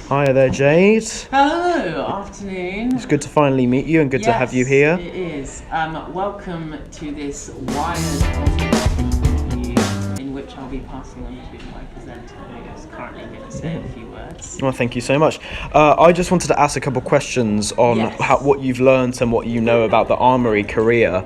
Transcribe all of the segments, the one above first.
Hi there, Jade. Hello, afternoon. It's good to finally meet you and good to have you here. It is. Welcome to this Wired Autocomplete Interview, in which I'll be passing on to my presenter, who is currently going to say a few words. Well, thank you so much. I just wanted to ask a couple questions on what you've learned and what you know about the Armoury career.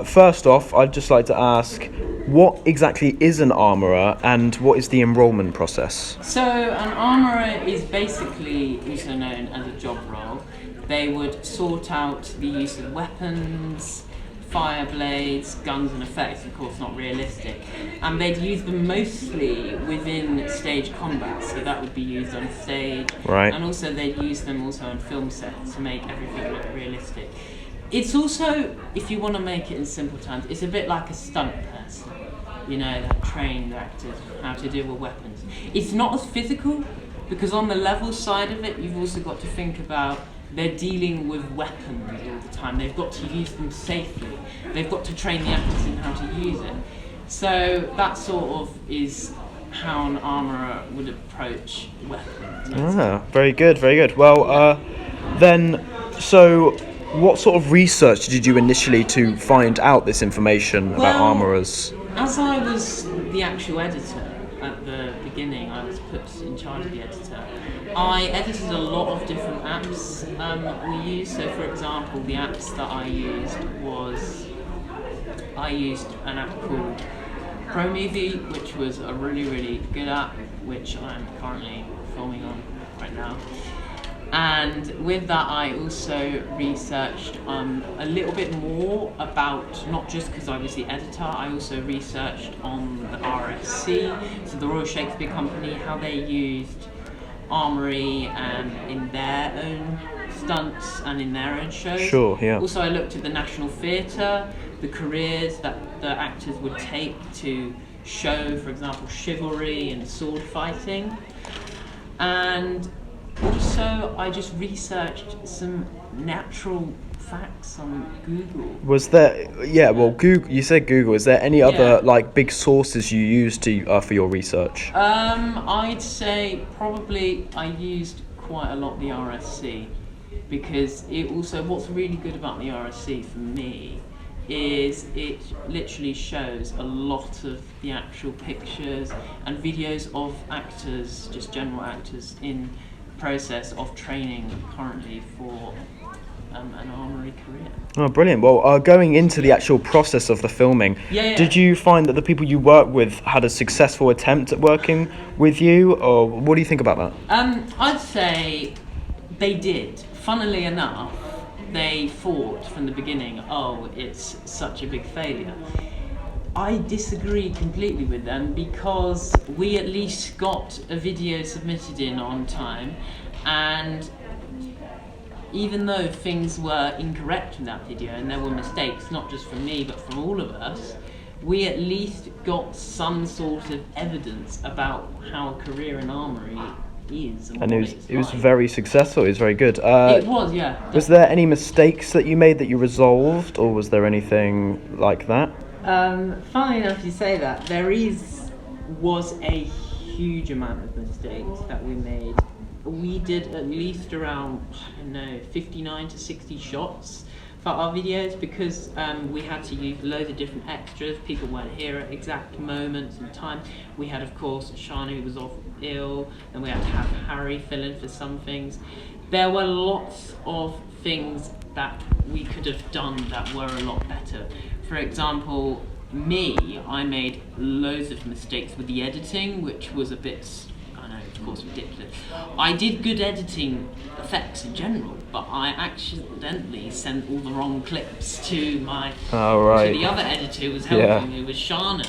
First off, I'd just like to ask, what exactly is an armourer and what is the enrolment process? So, an armourer is basically also known as a job role. They would sort out the use of weapons, fire blades, guns and effects, of course not realistic, and they'd use them mostly within stage combat, so that would be used on stage, right. And also they'd use them also on film sets to make everything look realistic. It's also, if you want to make it in simple terms, it's a bit like a stunt person, you know, that trained actors how to deal with weapons. It's not as physical, because on the level side of it, you've also got to think about they're dealing with weapons all the time. They've got to use them safely. They've got to train the actors in how to use it. So that sort of is how an armourer would approach weapons. Very good, very good. Well, what sort of research did you do initially to find out this information about armourers? As I was the actual editor at the beginning, I was put in charge of the editor. I edited a lot of different apps we use. So, for example, the apps that I used an app called ProMovie, which was a really, really good app, which I'm currently filming on right now. And with that, I also researched a little bit more about, not just because I was the editor, I also researched on the RSC, so the Royal Shakespeare Company, how they used Armoury in their own stunts and in their own shows. Sure, yeah. Also, I looked at the National Theatre, the careers that the actors would take to show, for example, chivalry and sword fighting. And also, I just researched some natural facts on Google. Was there? Yeah. Well, Google. You said Google. Is there any other big sources you used for your research? I'd say probably I used quite a lot the RSC, because it also, what's really good about the RSC for me is it literally shows a lot of the actual pictures and videos of actors, just general actors in process of training currently for an armoury career. Oh, brilliant. Well, going into the actual process of the filming, did you find that the people you worked with had a successful attempt at working with you, or what do you think about that? I'd say they did. Funnily enough, they thought from the beginning, oh, it's such a big failure. I disagree completely with them, because we at least got a video submitted in on time, and even though things were incorrect in that video and there were mistakes, not just from me but from all of us, we at least got some sort of evidence about how a career in Armoury is. And it was very successful. It was very good. It was, yeah. Definitely. Was there any mistakes that you made that you resolved, or was there anything like that? Funnily enough, you say that. There was a huge amount of mistakes that we made. We did at least around, 59 to 60 shots for our videos, because we had to use loads of different extras. People weren't here at exact moments and time. We had, of course, Shana, who was off ill, and we had to have Harry fill in for some things. There were lots of things that we could have done that were a lot better. For example, I made loads of mistakes with the editing, which was a bit, of course, ridiculous. I did good editing effects in general, but I accidentally sent all the wrong clips to the other editor who was helping me, was Shana.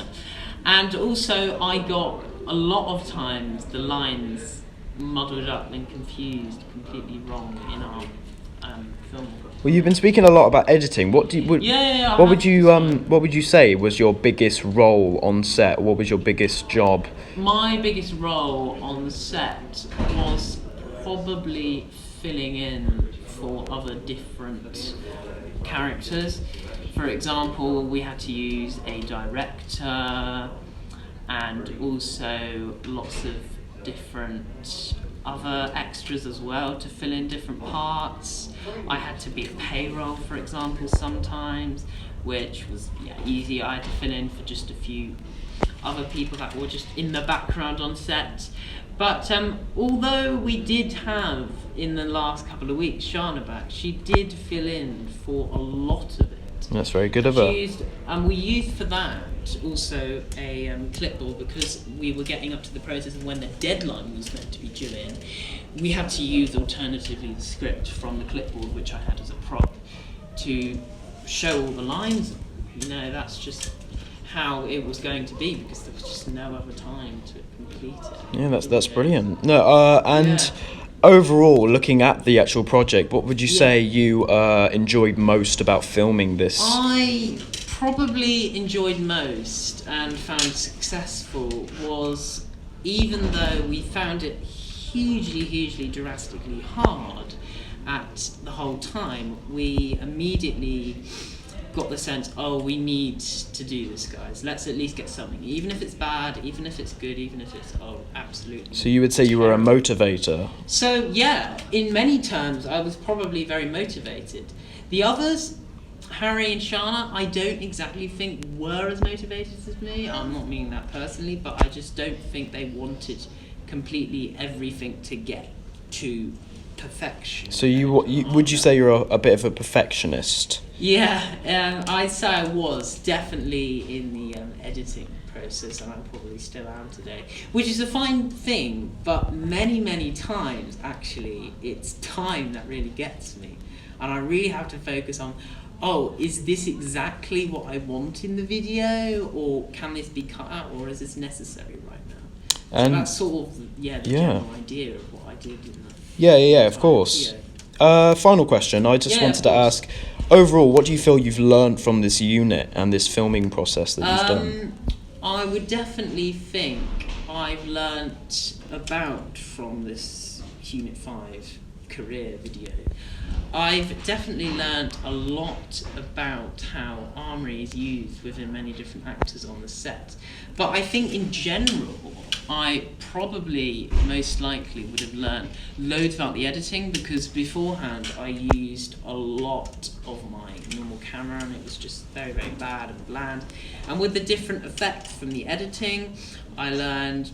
And also, I got a lot of times the lines muddled up and confused completely wrong in our film. Well, you've been speaking a lot about editing. What would you say was your biggest role on set? What was your biggest job? My biggest role on set was probably filling in for other different characters. For example, we had to use a director and also lots of different other extras as well to fill in different parts. I had to be a payroll, for example, sometimes, which was easy. I had to fill in for just a few other people that were just in the background on set. But although we did have, in the last couple of weeks, Shana back, she did fill in for a lot of it. That's very good of her. We used for that also a clipboard, because we were getting up to the process of when the deadline was meant to be due in. We had to use alternatively the script from the clipboard, which I had as a prop, to show all the lines. That's just how it was going to be, because there was just no other time to complete it. Yeah, that's brilliant. No, overall, looking at the actual project, what would you say you enjoyed most about filming this? I probably enjoyed most and found successful was, even though we found it hugely drastically hard at the whole time, we immediately got the sense, we need to do this, guys. Let's at least get something, even if it's bad, even if it's good, even if it's absolutely. So you would say you were a motivator? So in many terms, I was probably very motivated. The others, Harry and Shana, I don't exactly think were as motivated as me. I'm not meaning that personally, but I just don't think they wanted completely everything to get to perfection. So would you say you're a bit of a perfectionist? Yeah, I'd say I was definitely in the editing process, and I probably still am today, which is a fine thing, but many times actually it's time that really gets me, and I really have to focus on, is this exactly what I want in the video, or can this be cut out, or is this necessary right now? And so that's sort of the general idea of what I did in the of course. Final question. I just wanted to ask, overall, what do you feel you've learned from this unit and this filming process that you've done? I would definitely think I've learnt from this Unit 5 career video. I've definitely learnt a lot about how Armoury is used within many different actors on the set. But I think in general, I probably most likely would have learnt loads about the editing, because beforehand I used a lot of my normal camera and it was just very bad and bland. And with the different effects from the editing, I learned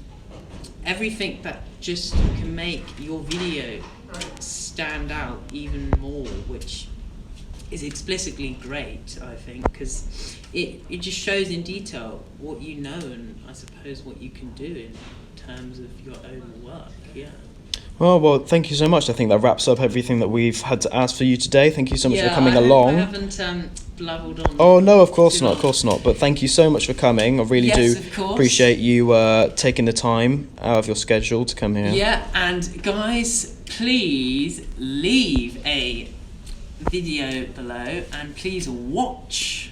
everything that just can make your video stand out even more, which is explicitly great, I think, because it just shows in detail what you know, and I suppose what you can do in terms of your own work. Well, thank you so much. I think that wraps up everything that we've had to ask for you today. Thank you so much for coming along. I haven't blabbled on. Oh no, of course not. But thank you so much for coming. I really do appreciate you taking the time out of your schedule to come here. Yeah, and guys, please leave a video below, and please watch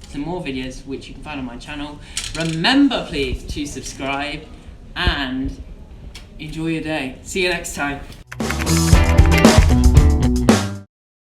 some more videos which you can find on my channel. Remember, please, to subscribe and enjoy your day. See you next time.